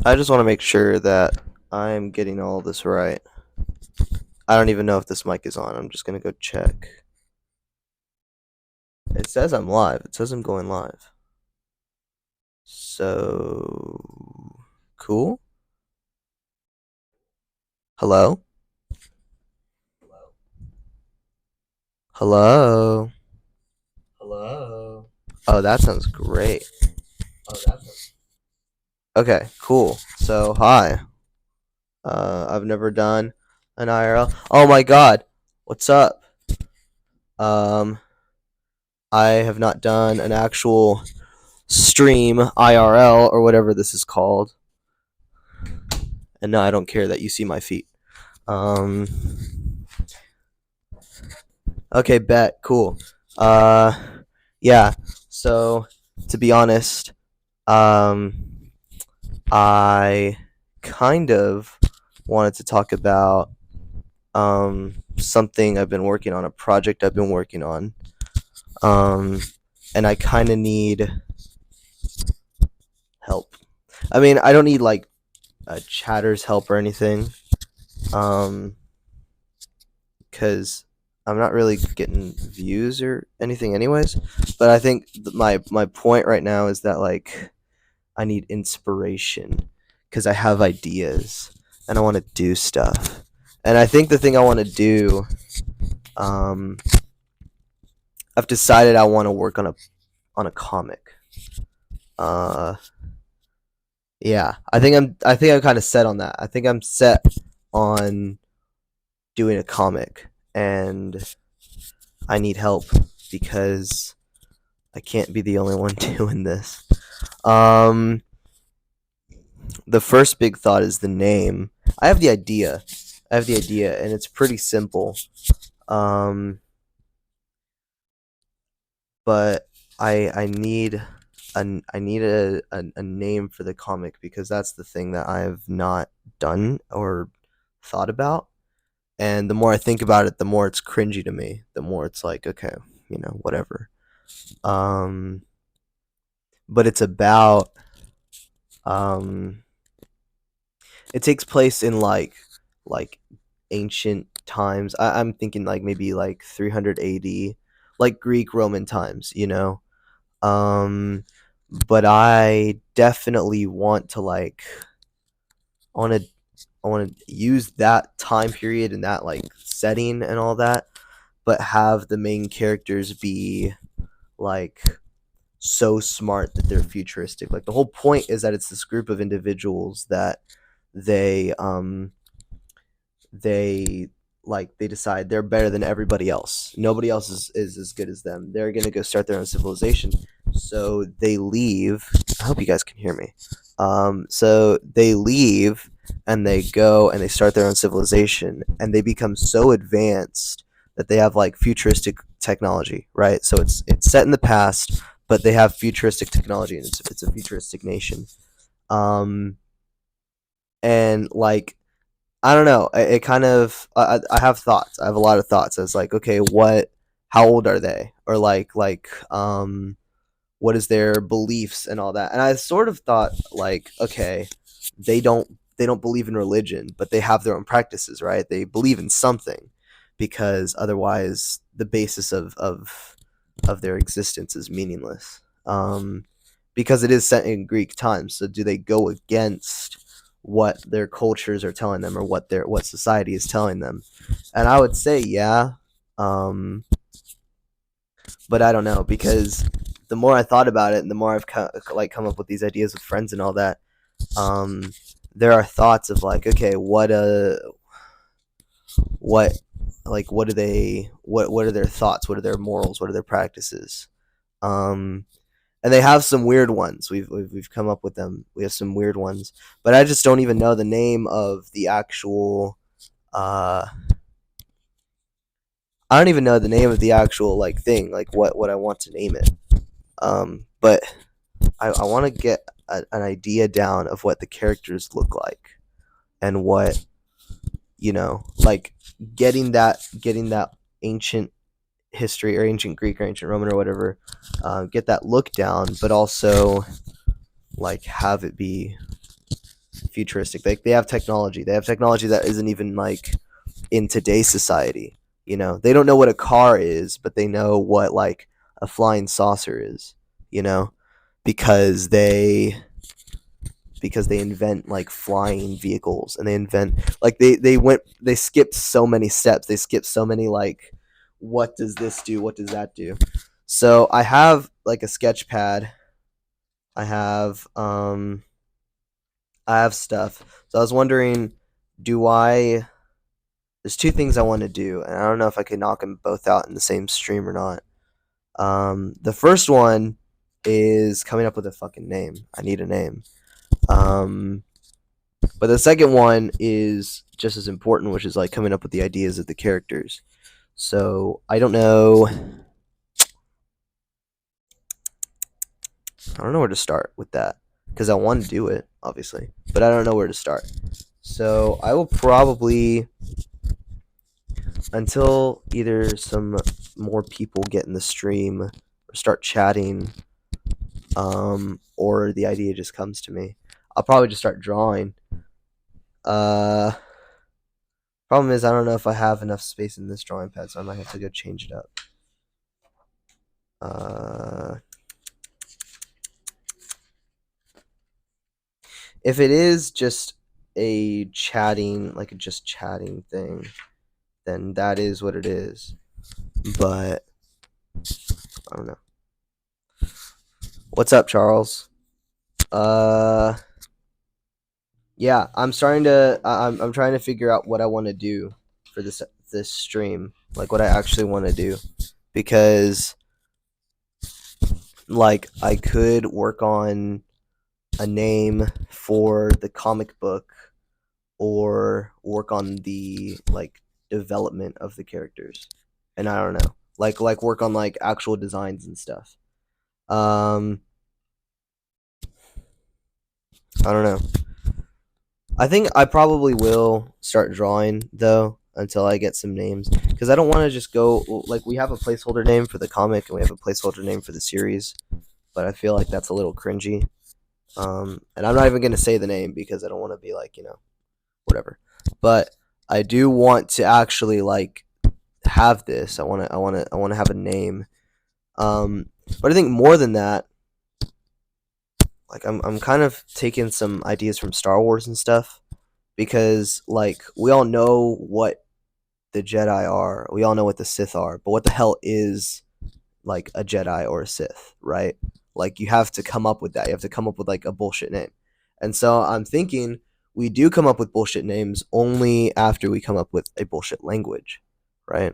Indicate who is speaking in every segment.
Speaker 1: I just want to make sure that I'm getting all this right. I don't even know if this mic is on. I'm just gonna go check. It says I'm live. It says I'm going live. So cool. Hello? Hello?
Speaker 2: Hello.
Speaker 1: Oh, that sounds great.
Speaker 2: Oh, that's
Speaker 1: Okay, cool. So, hi. I've never done an IRL. Oh my god. What's up? Um, I have not done an actual stream IRL or whatever this is called. And no, I don't care that you see my feet. Um, okay, bet. Cool. Uh, yeah. So, to be honest, um, I kind of wanted to talk about something I've been working on, a project I've been working on. Um, and I kind of need help. I mean, I don't need like a chatter's help or anything. Um, because I'm not really getting views or anything, anyways. But I think my point right now is that like I need inspiration because I have ideas and I want to do stuff. And I think the thing I want to do, um, I've decided I want to work on a comic. Uh, yeah, I think I'm kind of set on that. I think I'm set on doing a comic, and I need help because I can't be the only one doing this. Um, the first big thought is the name. I have the idea. And it's pretty simple. Um, but I need I need a name for the comic because that's the thing that I have not done or thought about. And the more I think about it, the more it's cringy to me. The more it's like, okay, whatever. Um, but it's about um, it takes place in like ancient times. I'm thinking like maybe like 300 AD, like Greek Roman times. Um, but I definitely want to like I want to I want to use that time period and that like setting and all that, but have the main characters be like so smart that they're futuristic. Like the whole point is that it's this group of individuals that they they they decide they're better than everybody else. Nobody else is as good as them. They're gonna go start their own civilization. So they leave. I hope you guys can hear me. So they leave and they go and they start their own civilization and they become so advanced that they have like futuristic technology, right? So it's set in the past, but they have futuristic technology and it's a futuristic nation. Um, and like I don't know. It kind of I have thoughts. I have a lot of thoughts. As like, okay, how old are they? Or what is their beliefs and all that. And I sort of thought like, okay, they don't believe in religion, but they have their own practices, right? They believe in something because otherwise the basis of their existence is meaningless. Because it is set in Greek times. So do they go against what their cultures are telling them or what society is telling them? And I would say yeah. Um, but I don't know because the more I thought about it and the more I've come up with these ideas with friends and all that, um, there are thoughts of like, okay, what what do they what are their thoughts? What are their morals? What are their practices? Um, and they have some weird ones. We've come up with them. We have some weird ones, but I just don't even know the name of the actual. Uh, I don't even know the name of the actual like thing, like what I want to name it. But I want to get an idea down of what the characters look like and what like getting that ancient history or ancient Greek or ancient Roman or whatever, get that look down, but also like have it be futuristic. Like they have technology. They have technology that isn't even like in today's society. You know, they don't know what a car is, but they know what like a flying saucer is. You know, because they invent like flying vehicles, and they invent like they skipped so many steps. They skipped so many like, what does this do? What does that do? So I have like a sketch pad. I have stuff. So I was wondering, do I there's two things I want to do, and I don't know if I could knock them both out in the same stream or not. The first one is coming up with a fucking name. I need a name. But the second one is just as important, which is like coming up with the ideas of the characters. So I don't know. I don't know where to start with that because I want to do it, obviously, but I don't know where to start. So I will probably, until either some more people get in the stream or start chatting, or the idea just comes to me, I'll probably just start drawing. Problem is, I don't know if I have enough space in this drawing pad, so I might have to go change it up. If it is just a chatting, like a just chatting thing, then that is what it is. But I don't know. What's up, Charles? Yeah, I'm starting to. I'm trying to figure out what I want to do for this stream, like what I actually want to do, because like I could work on a name for the comic book, or work on the like development of the characters, and I don't know, like work on like actual designs and stuff. I don't know. I think I probably will start drawing though until I get some names, because I don't want to just go like, we have a placeholder name for the comic and we have a placeholder name for the series, but I feel like that's a little cringy. And I'm not even gonna say the name because I don't want to be like, whatever. But I do want to actually like have this. I want to have a name. But I think more than that, like I'm kind of taking some ideas from Star Wars and stuff, because like we all know what the Jedi are, we all know what the Sith are, but what the hell is like a Jedi or a Sith, right? Like you have to come up with that. You have to come up with like a bullshit name. And so I'm thinking we do come up with bullshit names only after we come up with a bullshit language, right?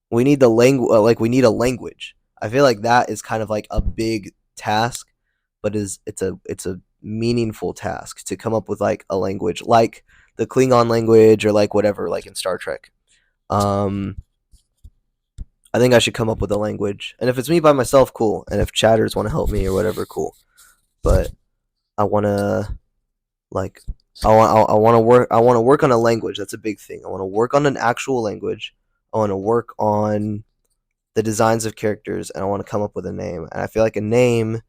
Speaker 1: We need the language, like we need a language. I feel like that is kind of like a big task, but it's a meaningful task to come up with like a language, like the Klingon language or like whatever, like in Star Trek. I think I should come up with a language, and if it's me by myself, cool. And if chatters want to help me or whatever, cool. But I want to like I want to work on a language. That's a big thing. I want to work on an actual language. I want to work on the designs of characters, and I want to come up with a name. And I feel like a name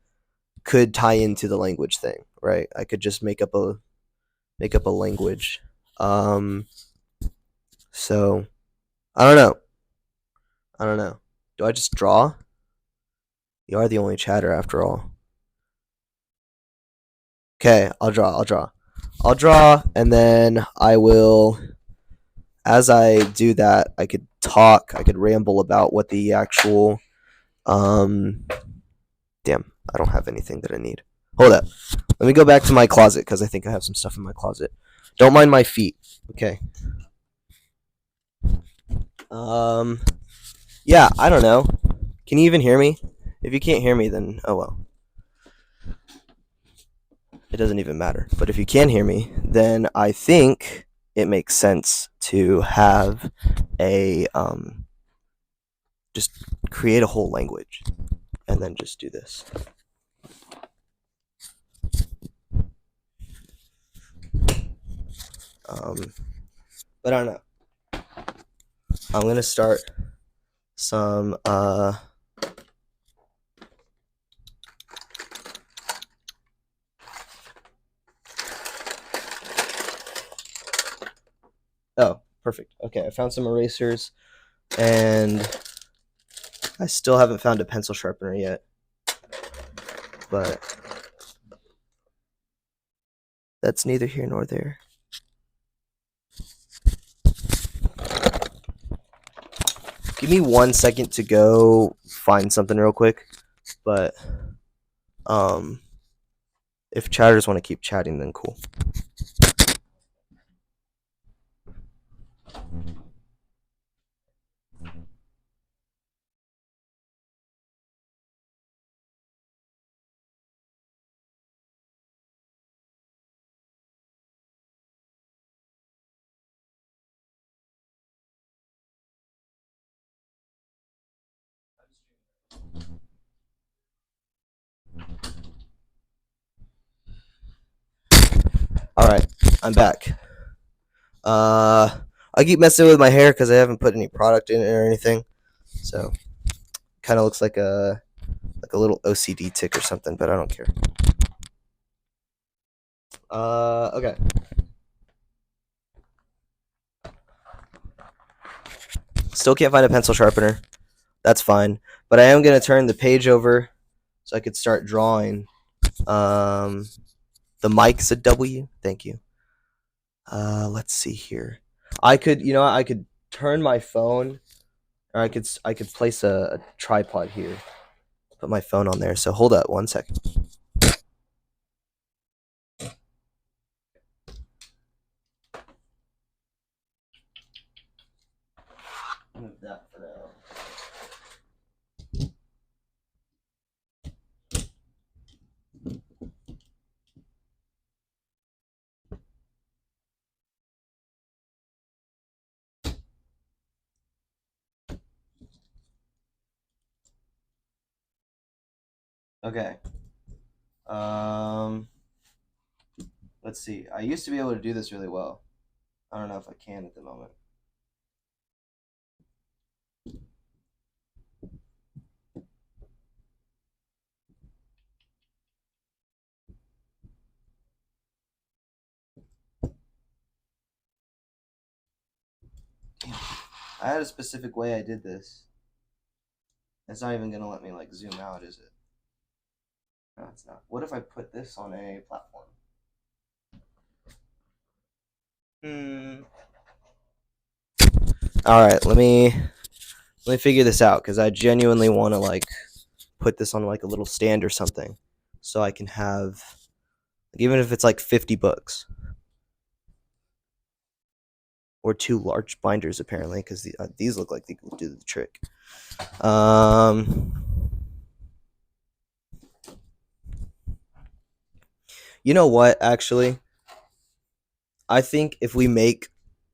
Speaker 1: could tie into the language thing, right? I could just make up a language. So I don't know. Do I just draw? You are the only chatter after all. Okay, I'll draw, and then I will, as I do that, I could talk, I could ramble about what the actual, damn, I don't have anything that I need. Hold up. Let me go back to my closet, because I think I have some stuff in my closet. Don't mind my feet. Okay. Yeah, I don't know. Can you even hear me? If you can't hear me, then oh well. It doesn't even matter. But if you can hear me, then I think it makes sense to have a just create a whole language and then just do this. But I don't know. I'm gonna start some Perfect. Okay, I found some erasers, and I still haven't found a pencil sharpener yet. But that's neither here nor there. Give me 1 second to go find something real quick. But if chatters want to keep chatting, then cool. All right, I'm back. I keep messing with my hair because I haven't put any product in it or anything, so kind of looks like a little OCD tick or something, but I don't care. Okay. Still can't find a pencil sharpener. That's fine, but I am gonna turn the page over so I could start drawing. The mic's a W. Thank you. Let's see here. I could, I could turn my phone, or I could place a tripod here. Put my phone on there. So hold up 1 second. Move that for now. Okay. Let's see. I used to be able to do this really well. I don't know if I can at the moment. Damn. I had a specific way I did this. It's not even gonna let me like zoom out, is it? No, it's not. What if I put this on a platform? All right, let me figure this out because I genuinely want to like put this on like a little stand or something, so I can have, like, even if it's like 50 books or 2 large binders apparently, because these look like they will do the trick. You know what? Actually, I think if we make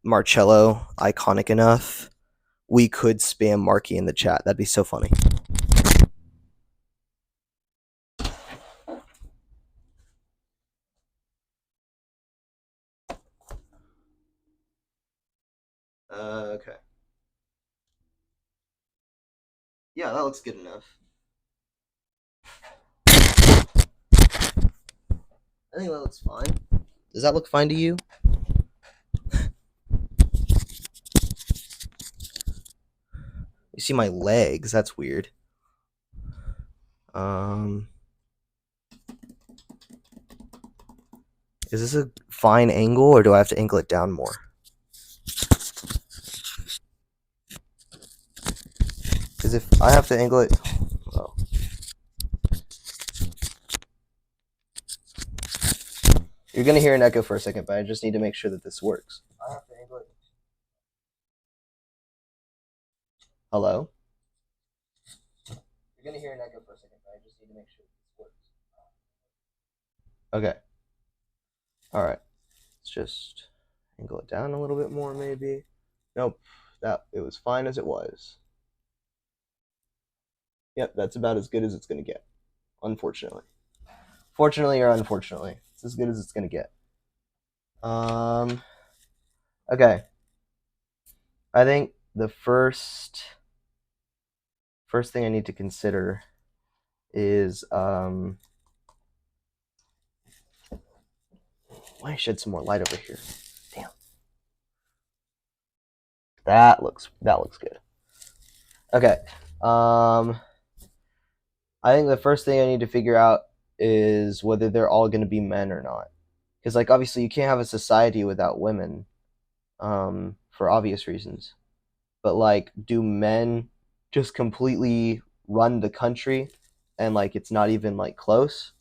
Speaker 1: Marcello iconic enough, we could spam Marky in the chat. That'd be so funny. Okay. Yeah, that looks good enough. I think that looks fine. Does that look fine to you? You see my legs? That's weird. Is this a fine angle, or do I have to angle it down more? Because if I have to angle it, oh. You're gonna hear an echo for a second, but I just need to make sure that this works. I have to angle it. Hello? You're gonna hear an echo for a second, but I just need to make sure that this works. Okay. Alright. Let's just angle it down a little bit more, maybe. Nope. It was fine as it was. Yep, that's about as good as it's gonna get. Unfortunately. Fortunately or unfortunately. It's as good as it's gonna get. Okay. I think the first thing I need to consider is why shed some more light over here. Damn. That looks good. Okay. I think the first thing I need to figure out is whether they're all going to be men or not. Because like obviously you can't have a society without women, for obvious reasons. But like, do men just completely run the country, and like it's not even like close,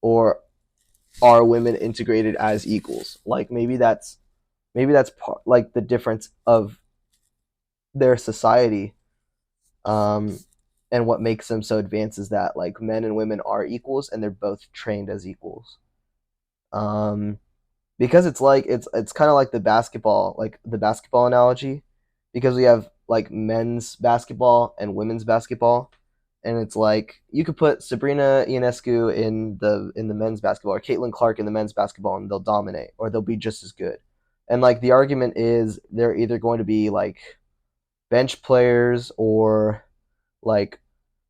Speaker 1: or are women integrated as equals? Like maybe that's like the difference of their society, um, and what makes them so advanced is that like men and women are equals and they're both trained as equals. Um, because it's kind of like the basketball analogy, because we have like men's basketball and women's basketball, and it's like you could put Sabrina Ionescu in the men's basketball or Caitlin Clark in the men's basketball and they'll dominate or they'll be just as good. And like the argument is they're either going to be like bench players or like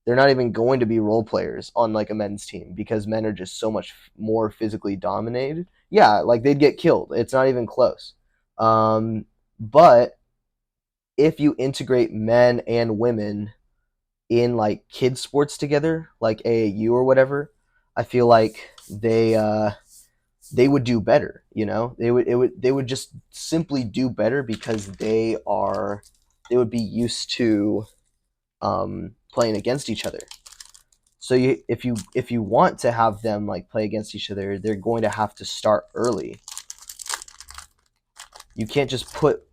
Speaker 1: they're not even going to be role players on like a men's team because men are just so much more physically dominated. Yeah, like they'd get killed. It's not even close. But if you integrate men and women in like kids sports together, like AAU or whatever, I feel like they would do better. They would just simply do better because they would be used to playing against each other. So if you want to have them like play against each other, they're going to have to start early. You can't just put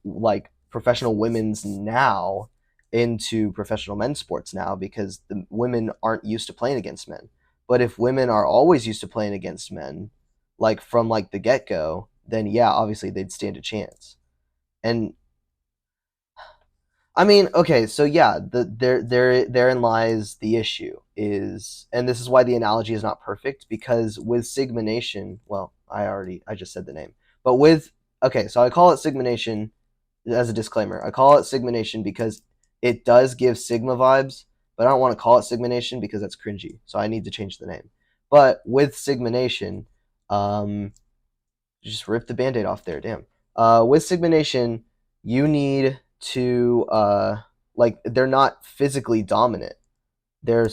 Speaker 1: like professional women's now into professional men's sports now because the women aren't used to playing against men. But if women are always used to playing against men, like from like the get go, then yeah, obviously they'd stand a chance. And I mean, okay, so yeah, therein lies the issue is, and this is why the analogy is not perfect because with Sigma Nation, well, I just said the name, but with okay, so I call it Sigma Nation as a disclaimer. I call it Sigma Nation because it does give Sigma vibes, but I don't want to call it Sigma Nation because that's cringy, so I need to change the name. But with Sigma Nation, um, just rip the band-aid off there, damn. With Sigma Nation, you need to like they're not physically dominant. They're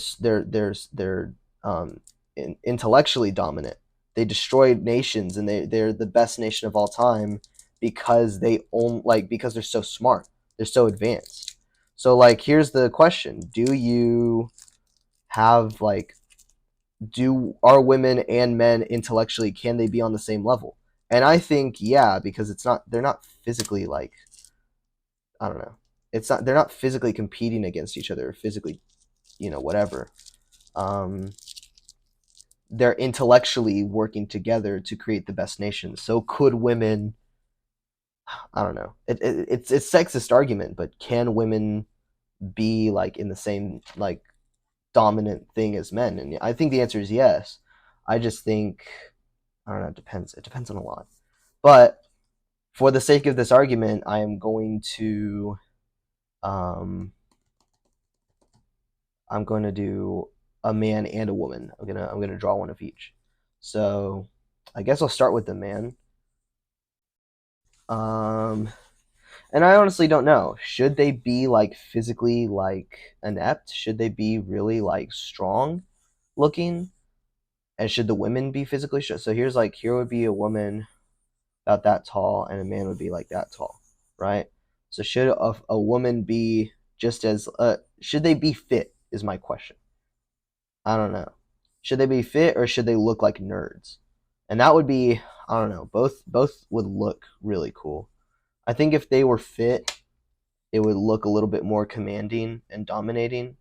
Speaker 1: intellectually dominant. They destroyed nations and they're the best nation of all time because they own like because they're so smart. They're so advanced. So like here's the question. Do you have like do are women and men intellectually can they be on the same level? And I think yeah, because they're not physically like I don't know. It's not they're not physically competing against each other, physically, whatever. Um they're intellectually working together to create the best nation. So could women I don't know. It's sexist argument, but can women be like in the same like dominant thing as men? And I think the answer is yes. I just think I don't know, it depends. It depends on a lot. But for the sake of this argument, I am going to um I'm going to do a man and a woman. I'm gonna draw one of each. So I guess I'll start with the man. Um and I honestly don't know. Should they be like physically like inept? Should they be really like strong looking? And should the women be physically strong? So here would be a woman about that tall and a man would be like that tall, right? So should a woman be just as should they be fit is my question. I don't know. Should they be fit or should they look like nerds? And that would be I don't know. Both would look really cool. I think if they were fit, it would look a little bit more commanding and dominating.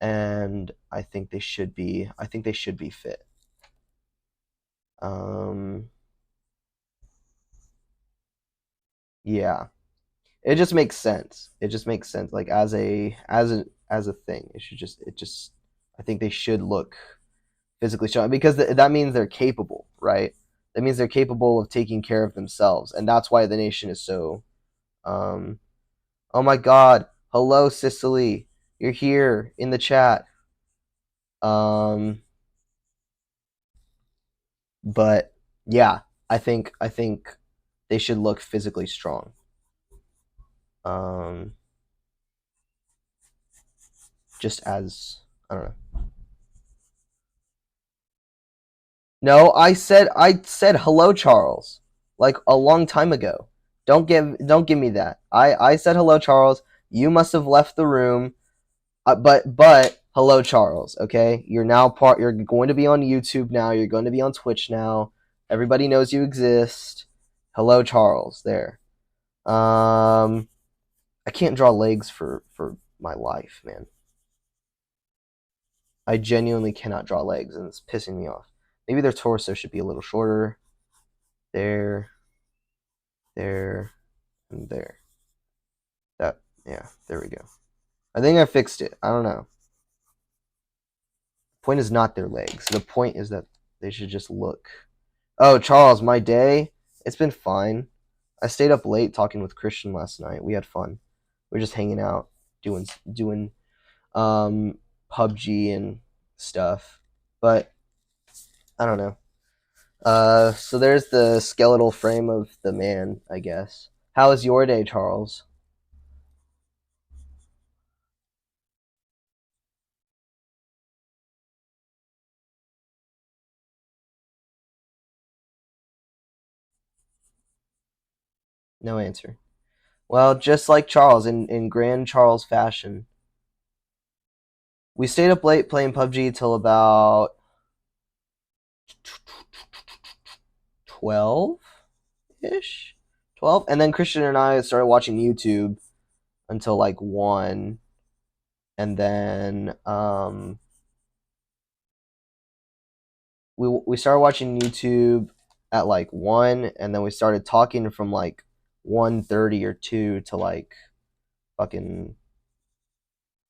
Speaker 1: And I think they should be fit. Um, yeah, it just makes sense. It just makes sense. Like as a thing, it just I think they should look physically strong because that means they're capable, right? That means they're capable of taking care of themselves, and that's why the nation is so. Um, oh my God! Hello, Sicily. You're here in the chat. Um, but yeah, I think they should look physically strong. Um, just as I don't know. No, I said hello, Charles, like a long time ago. Don't give me that. I said hello, Charles. You must have left the room. But hello, Charles. Okay, you're now part. You're going to be on YouTube now. You're going to be on Twitch now. Everybody knows you exist. Hello, Charles. There. I can't draw legs for my life, man. I genuinely cannot draw legs, and it's pissing me off. Maybe their torso should be a little shorter. There, there, and there. That, yeah, there we go. I think I fixed it. I don't know. The point is not their legs. The point is that they should just look. Oh, Charles, my day, it's been fine. I stayed up late talking with Christian last night. We had fun. We were just hanging out, doing PUBG and stuff. But I don't know. So there's the skeletal frame of the man, I guess. How was your day, Charles? No answer. Well, just like Charles, in grand Charles fashion, we stayed up late playing PUBG till about 12 ish. 12. And then Christian and I started watching YouTube until like 1. And then we started watching YouTube at like 1, and then we started talking from like 1:30 or 2 to like fucking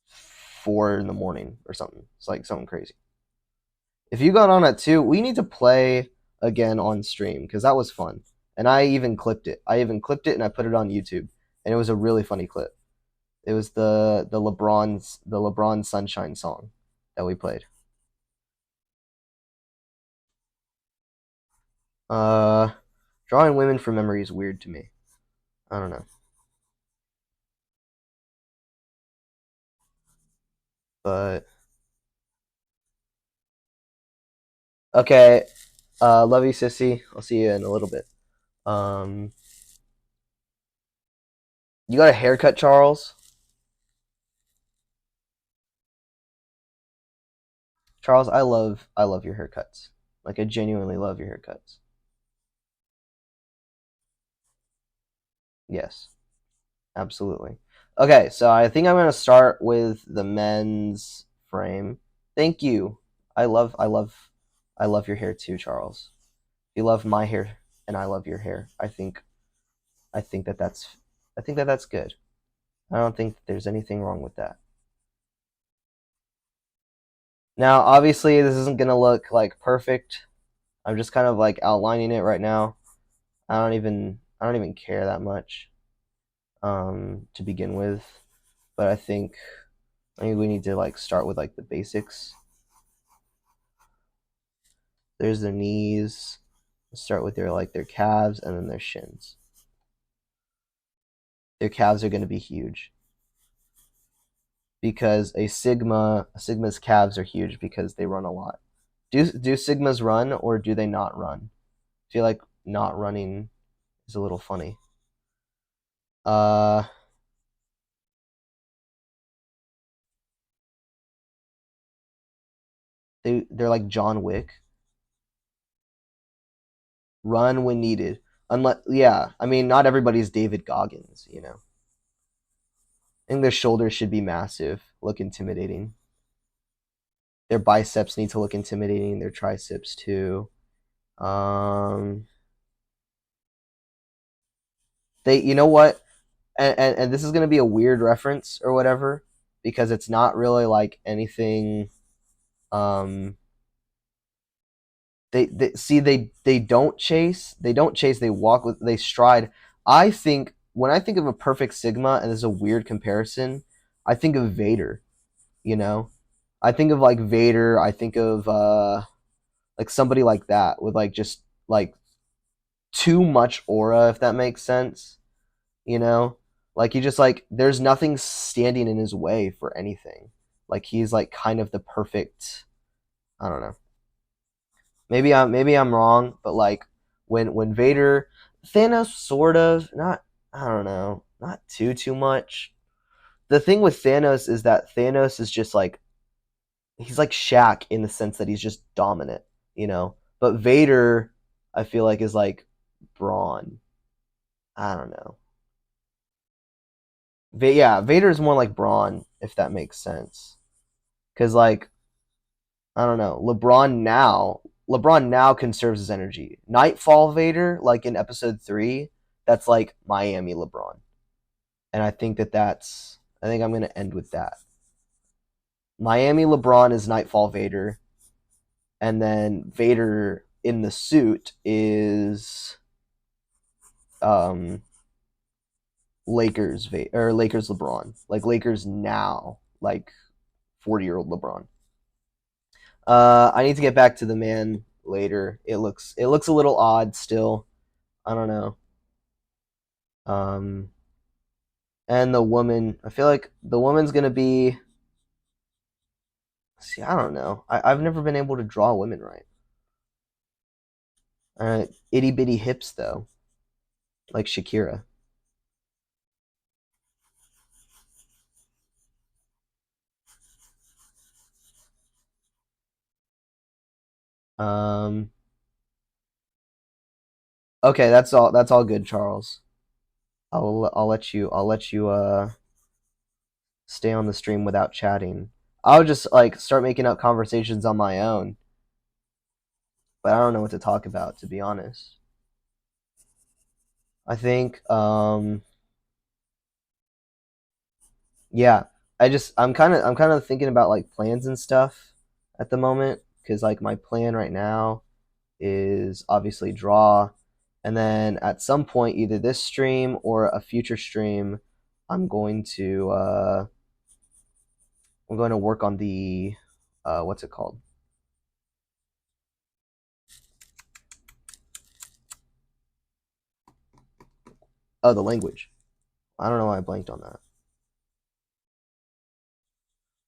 Speaker 1: 4 in the morning or something. It's like something crazy. If you got on at 2, we need to play again on stream because that was fun. And I even clipped it. And I put it on YouTube, and it was a really funny clip. It was the LeBron Sunshine song that we played. Uh, Drawing women from memory is weird to me. I don't know, but okay. Love you, sissy. I'll see you in a little bit. Um, you got a haircut, Charles? Charles, I love your haircuts. Like I genuinely love your haircuts. Yes, absolutely. Okay, so I think I'm gonna start with the men's frame. Thank you. I love your hair too, Charles. You love my hair, and I love your hair. I think that that's I think that that's good. I don't think there's anything wrong with that. Now, obviously, this isn't gonna look like perfect. I'm just kind of like outlining it right now. I don't even care that much to begin with, but I think we need to like start with like the basics. There's their knees. Start with their calves and then their shins. Their calves are going to be huge because a sigma's calves are huge because they run a lot. Do sigmas run or do they not run? I feel like not running is a little funny. Uh, they're like John Wick. Run when needed. Unless, yeah, I mean, not everybody's David Goggins, you know. I think their shoulders should be massive, look intimidating. Their biceps need to look intimidating. Their triceps too. Um, you know what? And this is gonna be a weird reference or whatever because it's not really like anything. Um, they see they don't chase. They don't chase. They walk with. They stride. I think when I think of a perfect sigma, and this is a weird comparison, I think of Vader. You know, I think of like Vader. I think of like somebody like that with like just like too much aura, if that makes sense. You know, Like he just like there's nothing standing in his way for anything. Like he's like kind of the perfect. I don't know. Maybe I'm wrong, but like when Vader, Thanos sort of not. I don't know, not too much. The thing with Thanos is that Thanos is just like he's like Shaq in the sense that he's just dominant, you know. But Vader, I feel like is like Braun. I don't know. Yeah, Vader is more like Braun, if that makes sense. Because like I don't know, LeBron now conserves his energy. Nightfall Vader, like in Episode 3, that's like Miami LeBron, and I think I'm gonna end with that. Miami LeBron is Nightfall Vader, and then Vader in the suit is um Lakers LeBron, like Lakers now, like 40-year-old LeBron. I need to get back to the man later. It looks a little odd still. I don't know. Um, and the woman, I feel like the woman's gonna be. See, I don't know. I've never been able to draw women right. Itty bitty hips though, like Shakira. Um, okay, that's all. That's all good, Charles. I'll let you stay on the stream without chatting. I'll just like start making up conversations on my own, but I don't know what to talk about to be honest. I think yeah, I'm kind of thinking about like plans and stuff at the moment cuz like my plan right now is obviously draw, and then at some point either this stream or a future stream I'm going to uh I'm going to work on the what's it called? Oh, the language. I don't know why I blanked on that.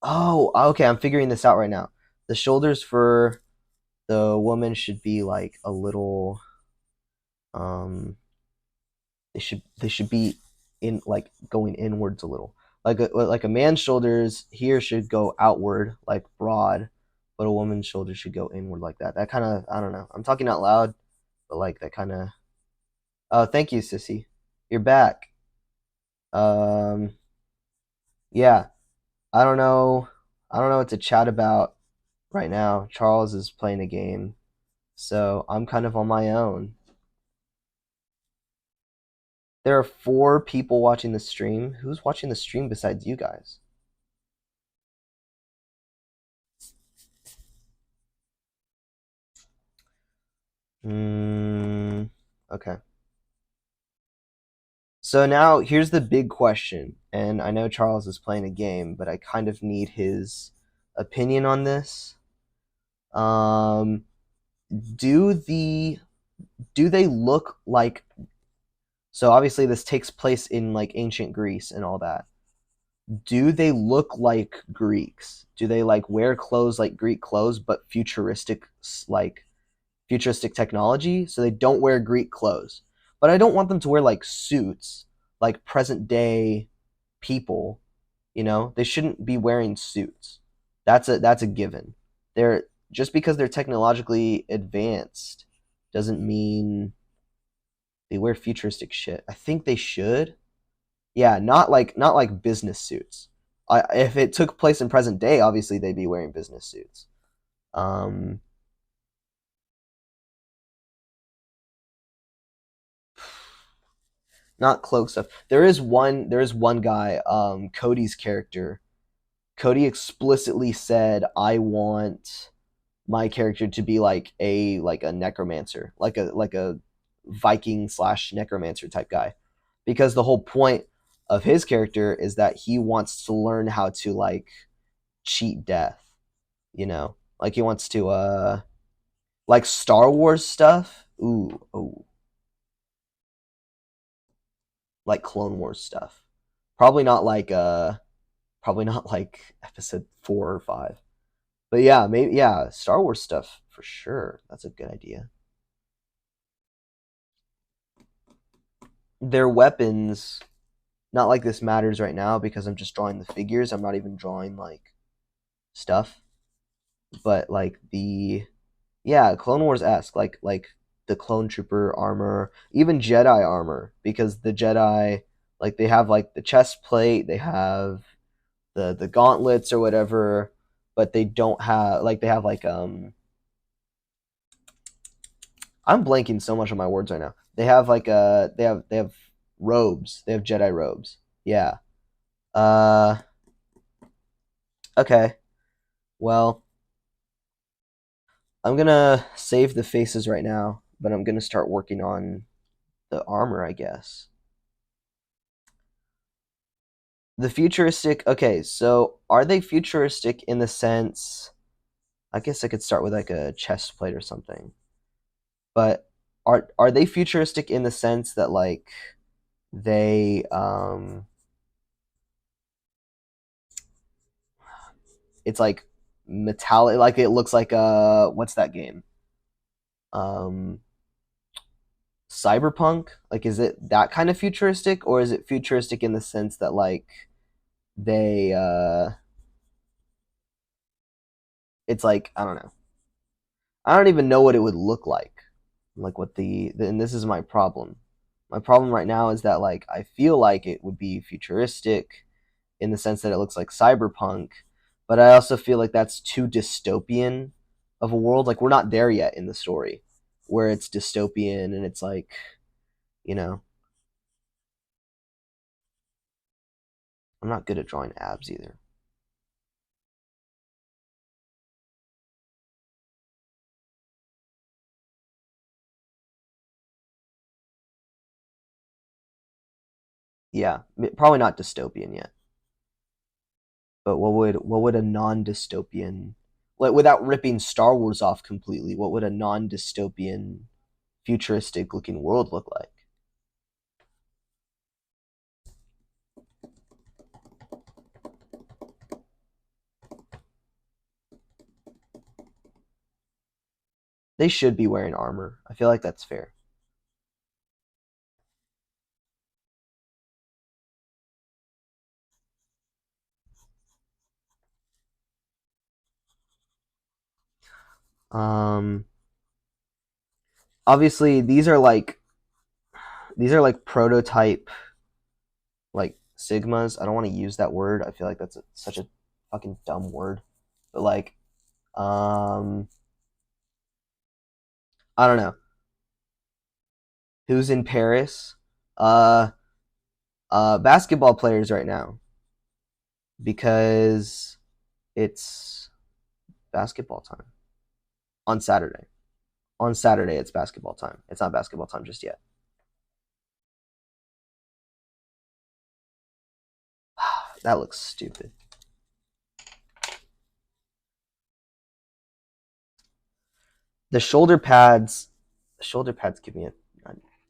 Speaker 1: Oh, okay, I'm figuring this out right now. The shoulders for the woman should be like a little um they should be in like going inwards a little. Like a man's shoulders here should go outward like broad, but a woman's shoulders should go inward like that. That kind of I don't know. I'm talking out loud, but like that kind of. Oh, thank you, sissy. You're back. Um, yeah. I don't know. I don't know what to chat about right now. Charles is playing a game, so I'm kind of on my own. There are 4 people watching the stream. Who's watching the stream besides you guys? Okay. So now here's the big question, and I know Charles is playing a game, but I kind of need his opinion on this. Um, do the do they look like? So obviously this takes place in like ancient Greece and all that. Do they look like Greeks? Do they like wear clothes like Greek clothes, but futuristic technology? So they don't wear Greek clothes, but I don't want them to wear like suits, like present day people. You know, they shouldn't be wearing suits. That's a given. They're just because they're technologically advanced doesn't mean they wear futuristic shit. I think they should. Yeah, not like business suits. If it took place in present day, obviously they'd be wearing business suits. Um, not cloak stuff. There is one guy, Cody's character. Cody explicitly said, "I want my character to be like a necromancer, like a Viking slash necromancer type guy," because the whole point of his character is that he wants to learn how to like cheat death. You know, like he wants to like Star Wars stuff. Ooh, oh, like Clone Wars stuff. Probably not like episode 4 or 5. But yeah, maybe yeah, Star Wars stuff for sure. That's a good idea. Their weapons, not like this matters right now because I'm just drawing the figures. I'm not even drawing like stuff. But like the yeah, Clone Wars esque, like the clone trooper armor, even Jedi armor, because the Jedi like they have like the chest plate, they have the gauntlets or whatever, but they don't have like they have like I'm blanking so much on my words right now. They have like they have robes. They have Jedi robes. Yeah. Uh okay. Well, I'm gonna save the faces right now, but I'm gonna start working on the armor, I guess. The futuristic. Okay, so are they futuristic in the sense? I guess I could start with like a chest plate or something. But are they futuristic in the sense that like they it's like metallic, like it looks like what's that game? Um Cyberpunk? Like is it that kind of futuristic, or is it futuristic in the sense that like they it's like I don't know. I don't even know what it would look like what and this is my problem. My problem right now is that like I feel like it would be futuristic in the sense that it looks like cyberpunk, but I also feel like that's too dystopian of a world. Like we're not there yet in the story where it's dystopian and it's like, you know, I'm not good at drawing abs either. Yeah, probably not dystopian yet. But what would a non-dystopian, like without ripping Star Wars off completely, what would a non-dystopian futuristic looking world look like? They should be wearing armor. I feel like that's fair. Um, obviously these are like prototype like sigmas. I don't want to use that word. I feel like that's such a fucking dumb word. But like, um, I don't know who's in Paris. Uh, basketball players right now because it's basketball time on Saturday. On Saturday, it's basketball time. It's not basketball time just yet. That looks stupid. The shoulder pads. The shoulder pads give me a.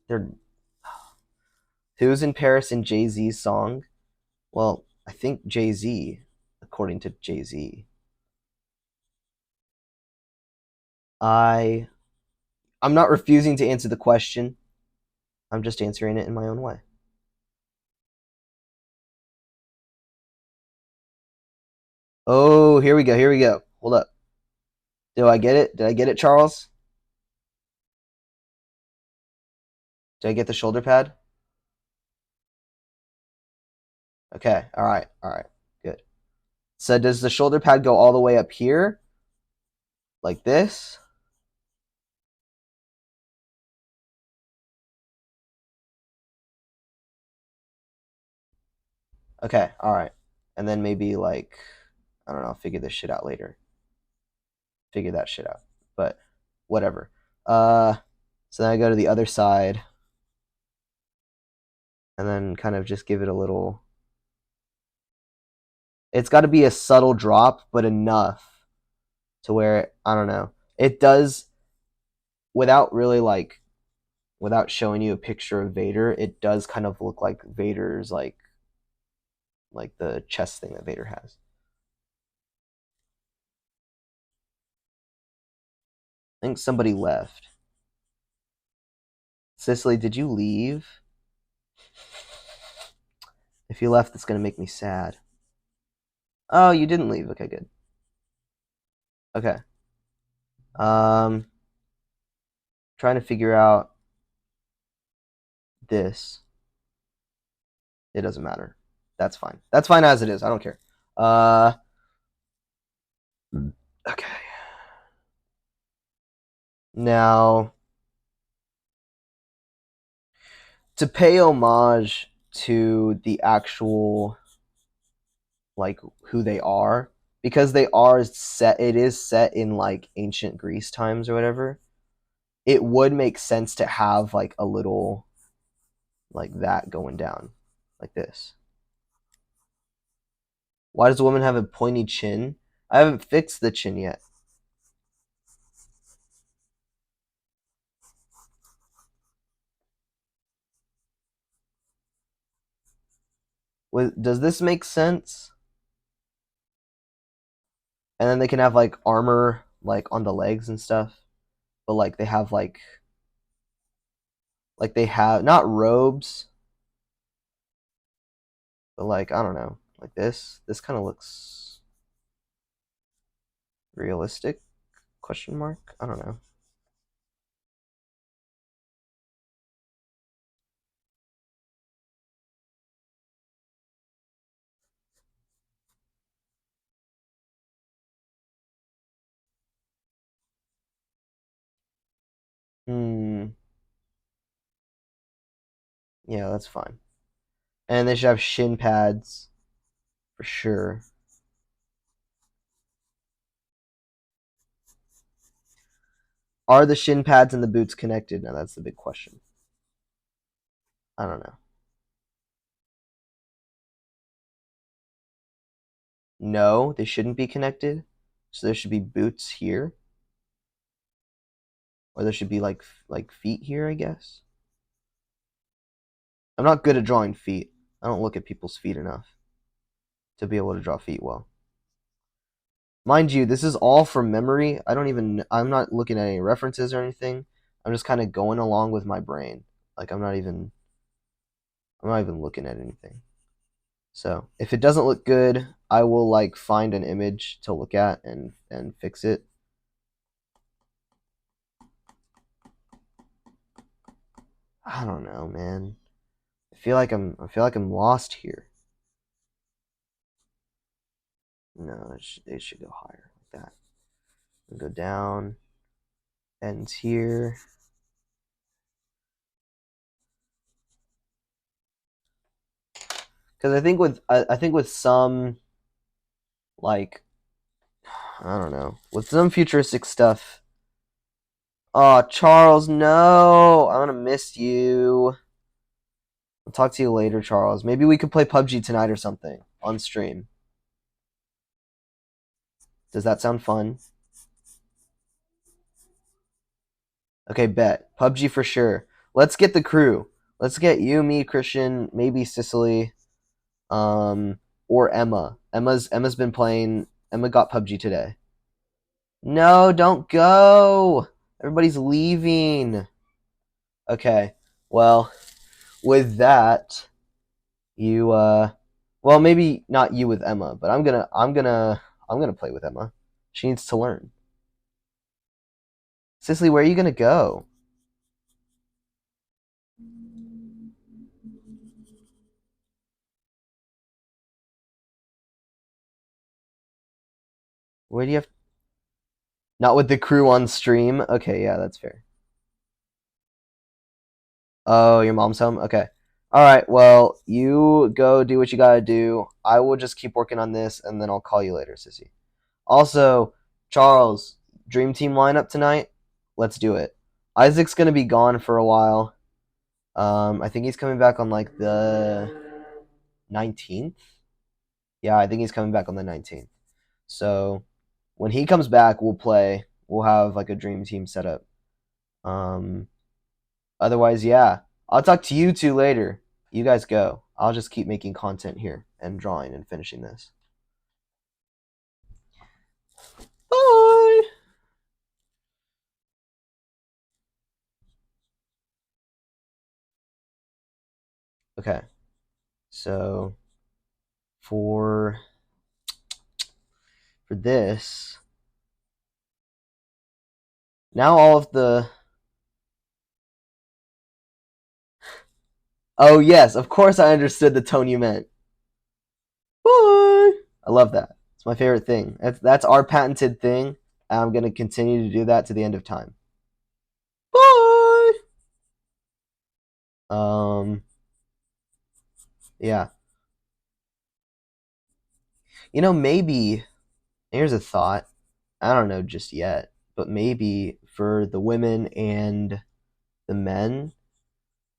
Speaker 1: They're who's in Paris in Jay Z's song. Well, I think Jay Z, according to Jay Z. I I'm not refusing to answer the question. I'm just answering it in my own way. Oh, here we go. Here we go. Hold up. Do I get it? Did I get it, Charles? Did I get the shoulder pad? Okay. All right. All right. Good. So does the shoulder pad go all the way up here, like this? Okay. All right. And then maybe like I don't know. I'll figure this shit out later. Figure that shit out. But whatever. Uh, so then I go to the other side, and then kind of just give it a little. It's got to be a subtle drop, but enough to where I don't know. It does without really like without showing you a picture of Vader. It does kind of look like Vader's like like the chest thing that Vader has. I think somebody left. Cicely, did you leave? If you left, it's gonna make me sad. Oh, you didn't leave. Okay, good. Okay. Trying to figure out this. It doesn't matter. That's fine. That's fine as it is. I don't care. Okay. Now, to pay homage to the actual, like, who they are, because they are set, it is set in, like, ancient Greece times or whatever, it would make sense to have, like, a little, like, that going down, like this. Why does a woman have a pointy chin? I haven't fixed the chin yet. Does this make sense? And then they can have like armor like on the legs and stuff, but like they have like they have not robes, but like I don't know, like this. This kind of looks realistic? Question mark. I don't know. Hmm. Yeah, that's fine. And they should have shin pads for sure. Are the shin pads and the boots connected? Now that's the big question. I don't know. No, they shouldn't be connected. So there should be boots here, or there should be like feet here, I guess. I'm not good at drawing feet. I don't look at people's feet enough to be able to draw feet well. Mind you, this is all from memory. I'm not looking at any references or anything. I'm just kind of going along with my brain. Like I'm not even looking at anything. So, if it doesn't look good, I will like find an image to look at and fix it. I don't know, man. I feel like I'm lost here. No, it should go higher like that. And go down. Ends here. Because I think with some like I don't know, with some futuristic stuff. Oh, Charles, no! I'm gonna miss you. I'll talk to you later, Charles. Maybe we could play PUBG tonight or something on stream. Does that sound fun? Okay, bet. PUBG for sure. Let's get the crew. Let's get you, me, Christian, maybe Cicely, or Emma. Emma's been playing. Emma got PUBG today. No, don't go. Everybody's leaving. Okay. Well, with that, you well, maybe not you with Emma, but I'm gonna play with Emma. She needs to learn. Cicely, where are you gonna go? Where do you have not with the crew on stream? Okay, yeah, that's fair. Oh, your mom's home? Okay. Alright, well, you go do what you gotta do. I will just keep working on this and then I'll call you later, Sissy. Also, Charles, Dream Team lineup tonight? Let's do it. Isaac's gonna be gone for a while. I think he's coming back on like the 19th. Yeah, I think he's coming back on the 19th. So when he comes back, we'll play. We'll have like a dream team set up. Otherwise, yeah. I'll talk to you two later. You guys go. I'll just keep making content here. and drawing and finishing this. Bye! Okay, so for this, now all of the... Oh yes, of course I understood the tone you meant. Bye! I love that. It's my favorite thing. That's our patented thing. I'm going to continue to do that to the end of time. Bye! Yeah. You know, maybe, here's a thought. I don't know just yet, but maybe for the women and the men,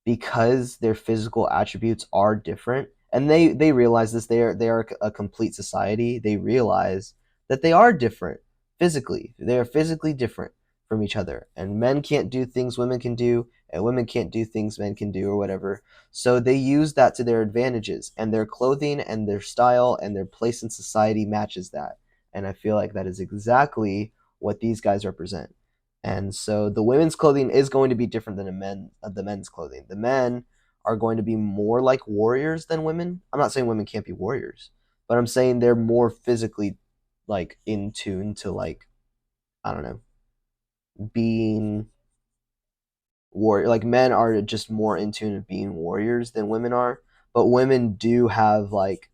Speaker 1: because their physical attributes are different, and they realize this, they are a complete society. They realize that they are different physically. They are physically different from each other, and men can't do things women can do, and women can't do things men can do, or whatever. So they use that to their advantages, and their clothing and their style and their place in society matches that. And I feel like that is exactly what these guys represent. And so the women's clothing is going to be different than the men's clothing. The men are going to be more like warriors than women. I'm not saying women can't be warriors, but I'm saying they're more physically like in tune to, like, I don't know, being warrior. Like, men are just more in tune of being warriors than women are, but women do have like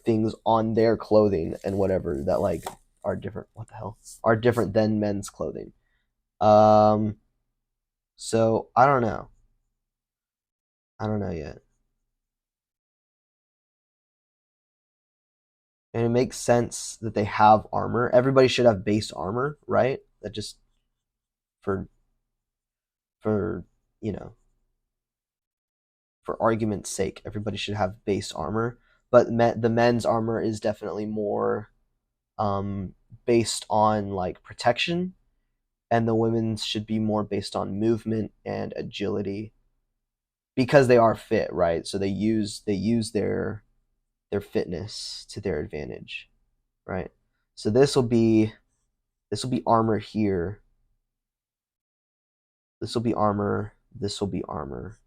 Speaker 1: things on their clothing and whatever that like are different. What the hell? Are different than men's clothing. Um So I don't know. I don't know yet. And it makes sense that they have armor. Everybody should have base armor, right? That just for for you know for argument's sake, everybody should have base armor. But the men's armor is definitely more um, based on like protection, and the women's should be more based on movement and agility because they are fit, right? So they use their fitness to their advantage, right? So this will be armor here. This will be armor. This will be armor.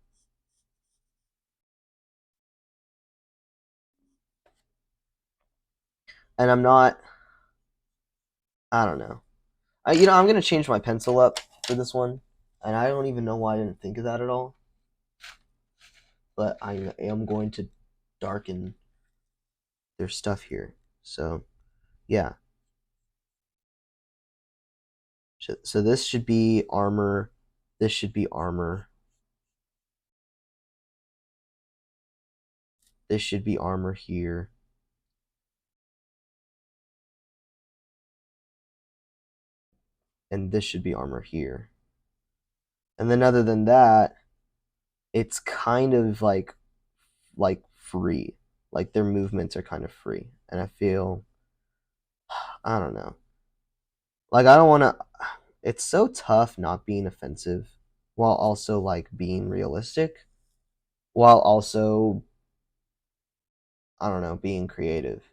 Speaker 1: And I'm not. I don't know. I'm gonna change my pencil up for this one, and I don't even know why I didn't think of that at all. But I am going to darken their stuff here. So yeah. So this should be armor. This should be armor. This should be armor here. And this should be armor here. And then other than that, it's kind of like free. Like their movements are kind of free. And I feel, I don't know. Like I don't want to, it's so tough not being offensive while also like being realistic, while also, I don't know, being creative.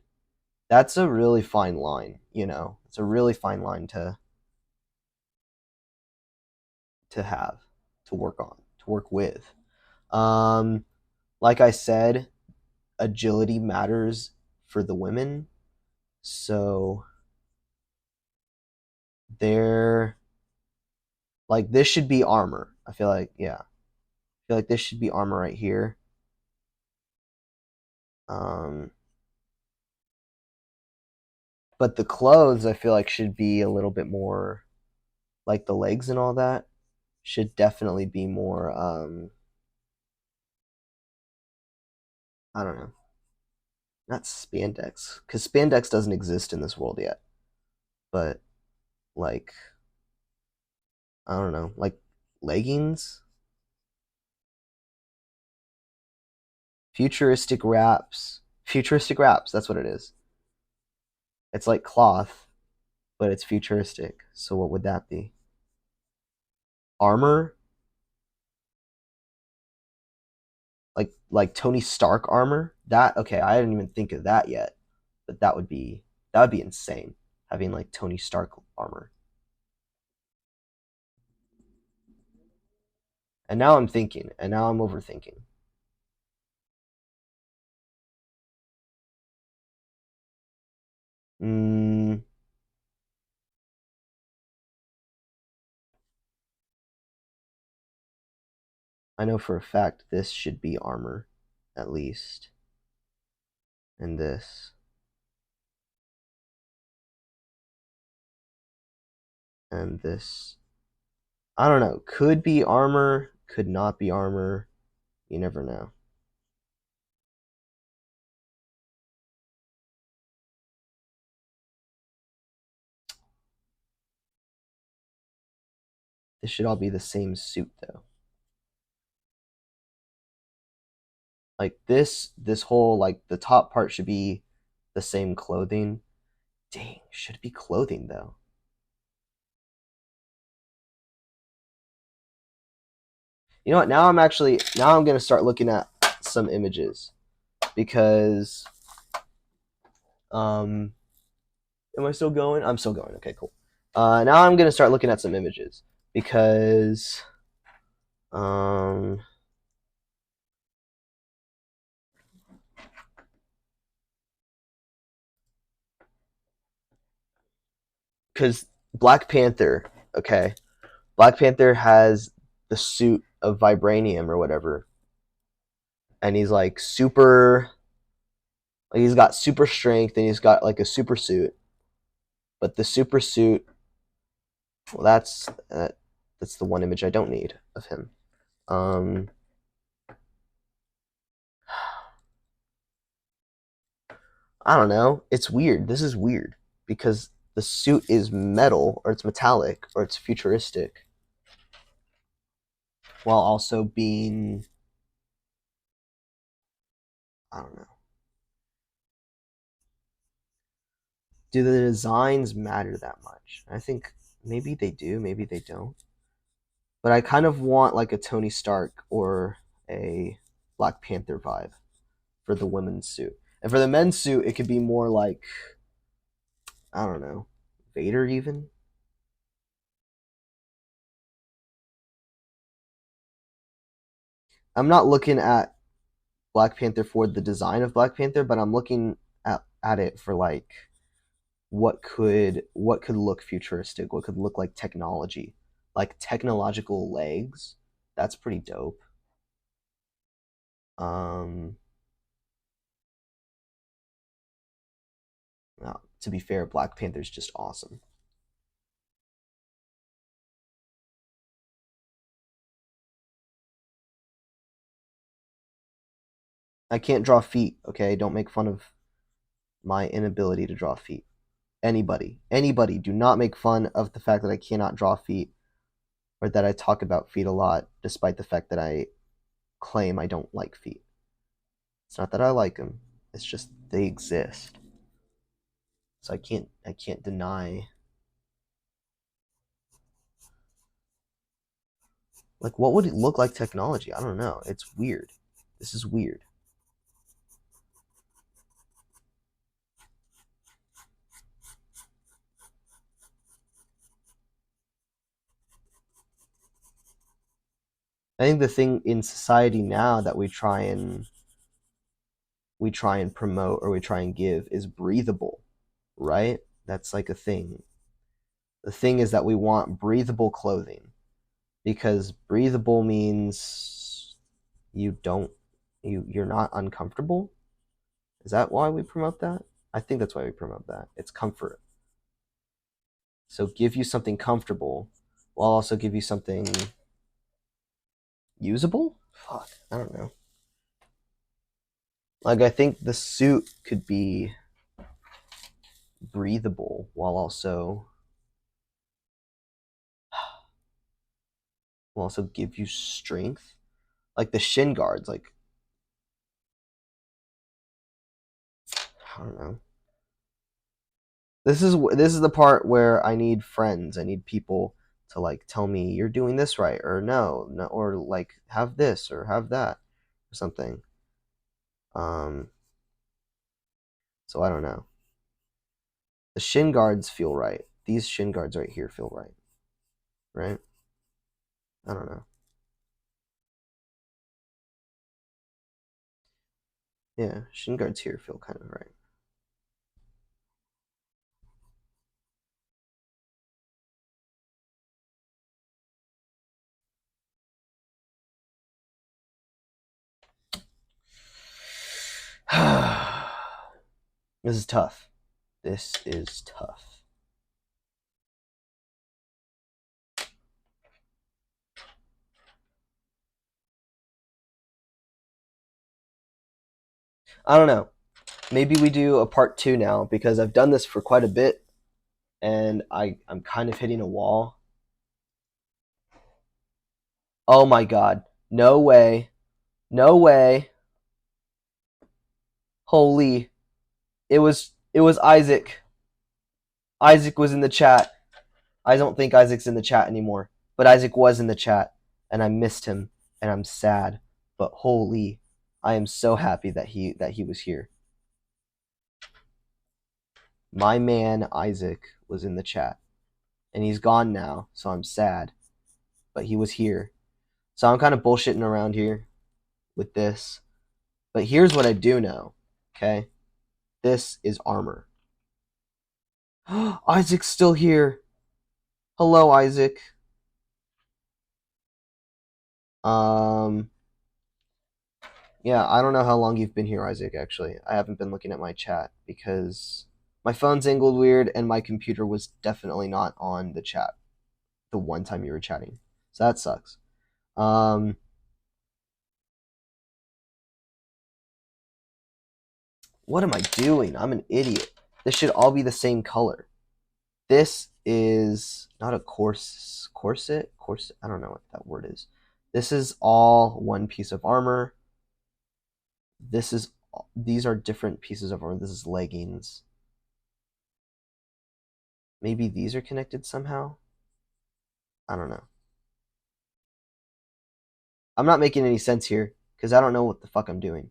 Speaker 1: That's a really fine line. It's a really fine line to have, to work on, to work with. Um like I said, agility matters for the women. So they're like, this should be armor. I feel like, yeah. I feel like this should be armor right here. Um but the clothes I feel like should be a little bit more, like the legs and all that should definitely be more I don't know. Not spandex, cuz spandex doesn't exist in this world yet. But like, I don't know, like leggings, futuristic wraps, that's what it is. It's like cloth, but it's futuristic. So what would that be? Armor, like Tony Stark armor. That okay, I didn't even think of that yet, but that would be insane having like Tony Stark armor. And now I'm thinking, and now I'm overthinking. Mm, I know for a fact this should be armor, at least, and this, and this. I don't know. Could be armor, could not be armor. You never know. This should all be the same suit though. Like this whole like the top part should be the same clothing. Dang, should it be clothing though? You know what? Now I'm gonna start looking at some images because am I still going? I'm still going. Okay, cool. Now I'm gonna start looking at some images because um because Black Panther, okay, Black Panther has the suit of vibranium or whatever, and he's like super, like he's got super strength and he's got like a super suit, but the super suit, well, that's the one image I don't need of him. Um, I don't know. It's weird. This is weird because the suit is metal or it's metallic or it's futuristic while also being, I don't know. Do the designs matter that much? I think maybe they do, maybe they don't. But I kind of want like a Tony Stark or a Black Panther vibe for the women's suit. And for the men's suit, it could be more like, I don't know, Vader even. I'm not looking at Black Panther for the design of Black Panther, but I'm looking at it for like what could look futuristic, what could look like technology, like technological legs. That's pretty dope. Um, to be fair, Black Panther's just awesome. I can't draw feet. Okay, don't make fun of my inability to draw feet. Anybody, do not make fun of the fact that I cannot draw feet or that I talk about feet a lot, despite the fact that I claim I don't like feet. It's not that I like them; it's just they exist. So I can't deny. Like, what would it look like technology? I don't know. It's weird. This is weird. I think the thing in society now that we try and promote or we try and give is breathable, right? That's like a thing. The thing is that we want breathable clothing because breathable means you don't you're not uncomfortable. Is that why we promote that? I think that's why we promote that. It's comfort. So give you something comfortable while also give you something usable? Fuck, I don't know. Like I think the suit could be breathable while also give you strength. Like the shin guards, like I don't know. This is the part where I need friends. I need people to like tell me you're doing this right or no, no or like have this or have that. or something. So I don't know. The shin guards feel right. These shin guards right here feel right. Right? I don't know. Yeah, shin guards here feel kind of right. This is tough. This is tough. I don't know. Maybe we do a part 2 now because I've done this for quite a bit and I'm kind of hitting a wall. Oh my god. No way. No way. Holy. It was Isaac. Isaac was in the chat. I don't think Isaac's in the chat anymore, but Isaac was in the chat and I missed him and I'm sad. But holy, I am so happy that he was here. My man Isaac was in the chat and he's gone now, so I'm sad. But he was here. So I'm kind of bullshitting around here with this. But here's what I do know, okay? This is armor. Isaac's still here. Hello, Isaac. Yeah, I don't know how long you've been here, Isaac, actually. I haven't been looking at my chat because my phone's angled weird and my computer was definitely not on the chat the one time you were chatting. So that sucks. What am I doing? I'm an idiot. This should all be the same color. This is not a corset? Corset? I don't know what that word is. This is all one piece of armor. These are different pieces of armor. This is leggings. Maybe these are connected somehow? I don't know. I'm not making any sense here because I don't know what the fuck I'm doing.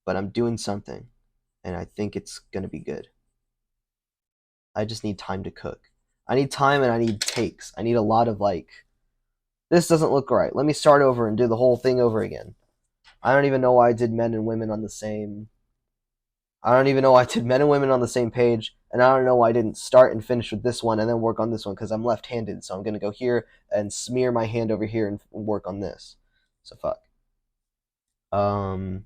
Speaker 1: But I'm doing something and I think it's going to be good. I just need time to cook. I need time and I need takes. I need a lot of this doesn't look right. Let me start over and do the whole thing over again. I don't even know why I did men and women on the same. I don't even know why I did men and women on the same page, and I don't know why I didn't start and finish with this one and then work on this one because I'm left-handed, so I'm gonna go here and smear my hand over here and work on this. So fuck. Um.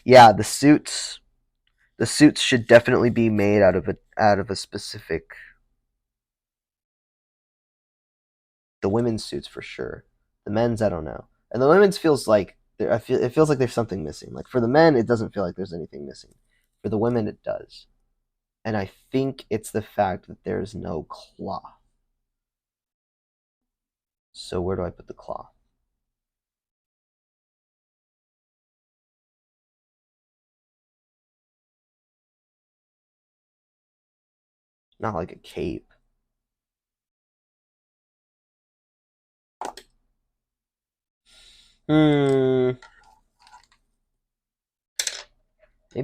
Speaker 1: Yeah, the suits. The suits should definitely be made out of a specific. The women's suits for sure. The men's I don't know, and the women's feels like it feels like there's something missing. Like for the men, it doesn't feel like there's anything missing. For the women, it does, and I think it's the fact that there's no cloth. So where do I put the cloth? Not like a cape. Maybe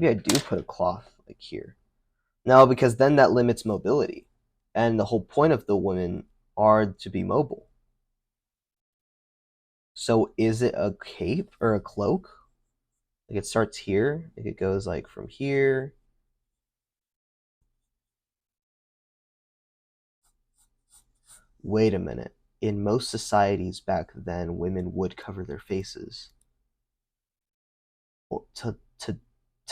Speaker 1: I do put a cloth like here. No, because then that limits mobility. And the whole point of the women are to be mobile. So is it a cape or a cloak? Like it starts here, like it goes like from here. Wait a minute. In most societies back then, women would cover their faces to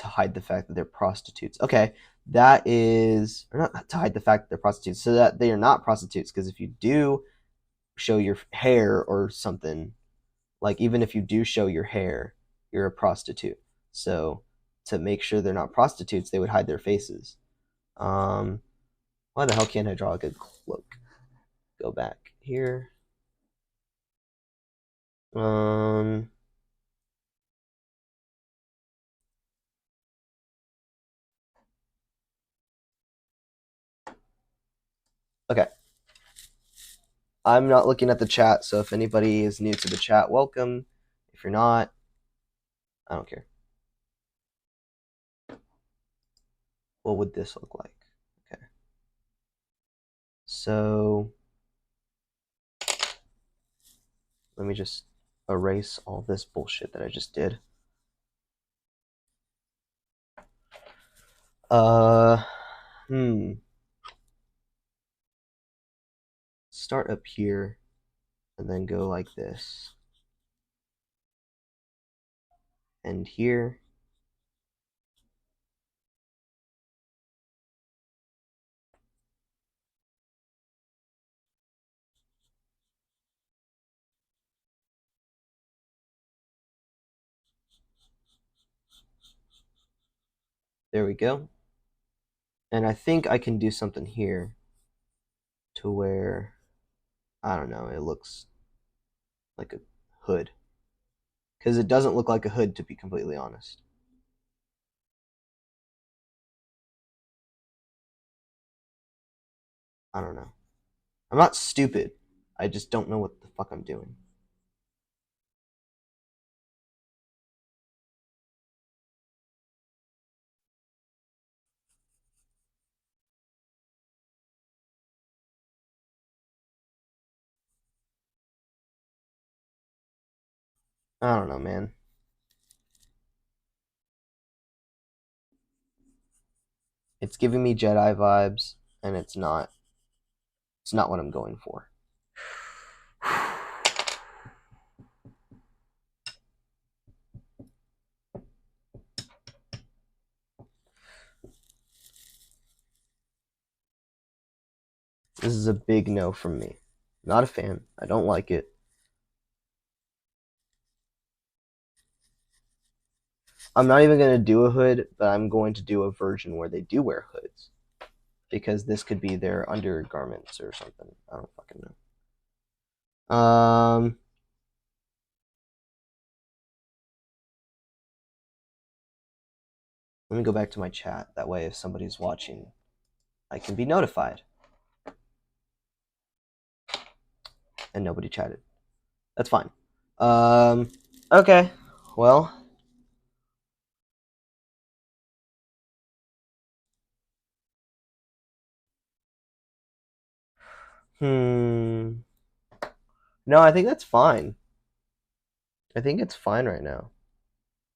Speaker 1: hide the fact that they're prostitutes. Okay, that is or not to hide the fact that they're prostitutes, so that they are not prostitutes. Because if you do show your hair or something, like even if you do show your hair, you're a prostitute. So to make sure they're not prostitutes, they would hide their faces. Why the hell can't I draw a good cloak? Go back here. Um, okay. I'm not looking at the chat, so if anybody is new to the chat, welcome. If you're not, I don't care. What would this look like? Okay. So let me just erase all this bullshit that I just did. Start up here and then go like this. And here. There we go. And I think I can do something here to where, I don't know, it looks like a hood. Because it doesn't look like a hood, to be completely honest. I don't know. I'm not stupid. I just don't know what the fuck I'm doing. I don't know, man. It's giving me Jedi vibes, and it's not. It's not what I'm going for. This is a big no from me. Not a fan. I don't like it. I'm not even going to do a hood, but I'm going to do a version where they do wear hoods. Because this could be their undergarments or something. I don't fucking know. Let me go back to my chat. That way, if somebody's watching, I can be notified. And nobody chatted. That's fine. Okay. Well. No, I think that's fine. I think it's fine right now.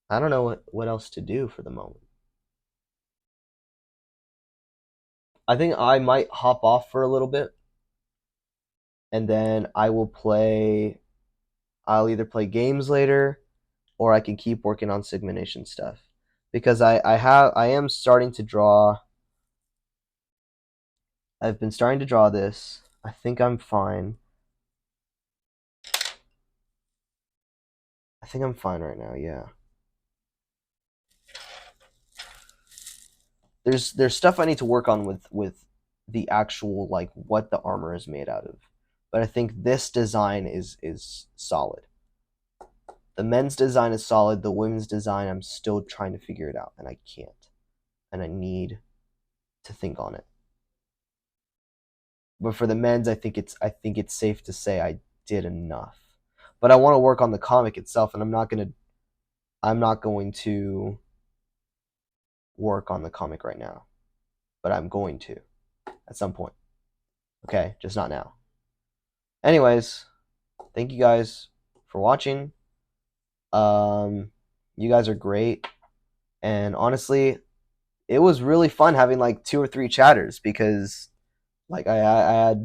Speaker 1: I don't know what else to do for the moment. I think I might hop off for a little bit. And then I'll either play games later or I can keep working on Sigma Nation stuff. Because I am starting to draw. I've been starting to draw this. I think I'm fine. I think I'm fine right now, yeah. There's stuff I need to work on with the actual, like, what the armor is made out of. But I think this design is solid. The men's design is solid. The women's design, I'm still trying to figure it out, and I can't. And I need to think on it. But for the men's, I think it's safe to say I did enough. But I want to work on the comic itself, and I'm not going to work on the comic right now. But I'm going to at some point. Okay, just not now. Anyways, thank you guys for watching. You guys are great, and honestly, it was really fun having like 2 or 3 chatters because, like, I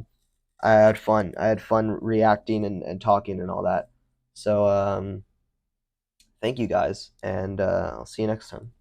Speaker 1: had fun. I had fun reacting and talking and all that. So thank you guys, and I'll see you next time.